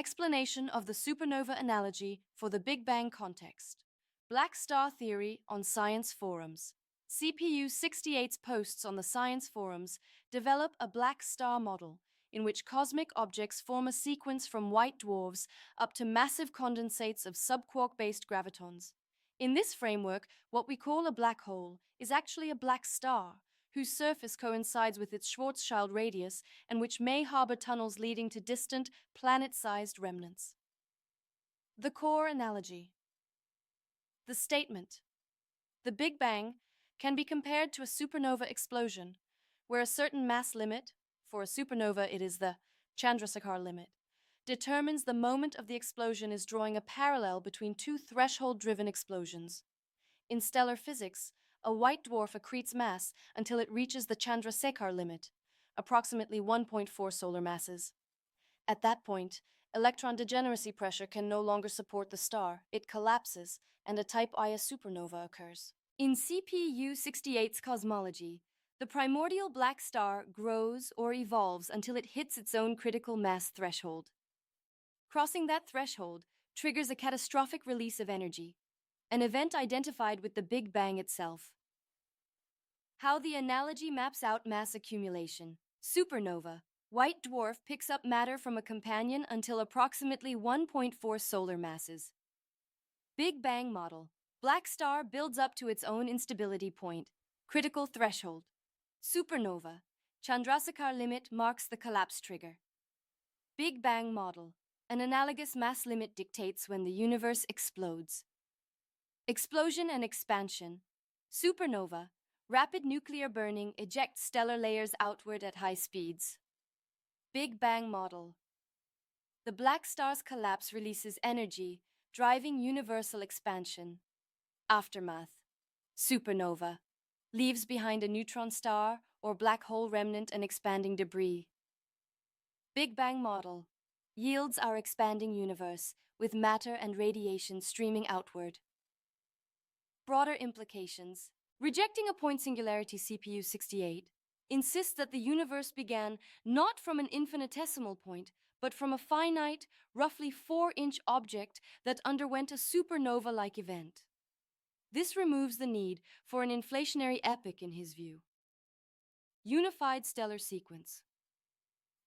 Explanation of the supernova analogy for the Big Bang context. Black star theory on science forums. CPU 68's posts on the science forums develop a black star model in which cosmic objects form a sequence from white dwarfs up to massive condensates of subquark-based gravitons. In this framework, what we call a black hole is actually a black star, whose surface coincides with its Schwarzschild radius and which may harbor tunnels leading to distant, planet-sized remnants. The core analogy. The statement, the Big Bang, can be compared to a supernova explosion, where a certain mass limit, for a supernova it is the Chandrasekhar limit, determines the moment of the explosion is drawing a parallel between two threshold-driven explosions. In stellar physics, a white dwarf accretes mass until it reaches the Chandrasekhar limit, approximately 1.4 solar masses. At that point, electron degeneracy pressure can no longer support the star, it collapses, and a type Ia supernova occurs. In CPU 68's cosmology, the primordial black star grows or evolves until it hits its own critical mass threshold. Crossing that threshold triggers a catastrophic release of energy, an event identified with the Big Bang itself. How the analogy maps out mass accumulation. Supernova. White dwarf picks up matter from a companion until approximately 1.4 solar masses. Big Bang model. Black star builds up to its own instability point, critical threshold. Supernova. Chandrasekhar limit marks the collapse trigger. Big Bang model. An analogous mass limit dictates when the universe explodes. Explosion and expansion. Supernova. Rapid nuclear burning ejects stellar layers outward at high speeds. Big Bang model. The black star's collapse releases energy, driving universal expansion. Aftermath. Supernova. Leaves behind a neutron star or black hole remnant and expanding debris. Big Bang model. Yields our expanding universe, with matter and radiation streaming outward. Broader implications. Rejecting a point singularity CPU 68 insists that the universe began not from an infinitesimal point, but from a finite, roughly 4-inch object that underwent a supernova-like event. This removes the need for an inflationary epoch in his view. Unified stellar sequence.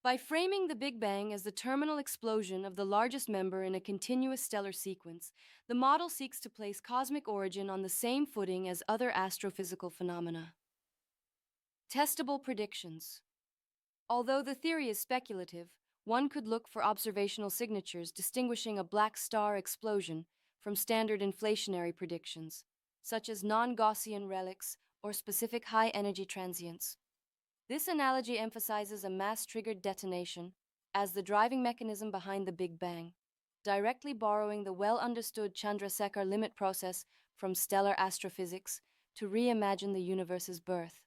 By framing the Big Bang as the terminal explosion of the largest member in a continuous stellar sequence, the model seeks to place cosmic origin on the same footing as other astrophysical phenomena. Testable predictions. Although the theory is speculative, one could look for observational signatures distinguishing a black star explosion from standard inflationary predictions, such as non-Gaussian relics or specific high-energy transients. This analogy emphasizes a mass-triggered detonation as the driving mechanism behind the Big Bang, directly borrowing the well-understood Chandrasekhar limit process from stellar astrophysics to reimagine the universe's birth.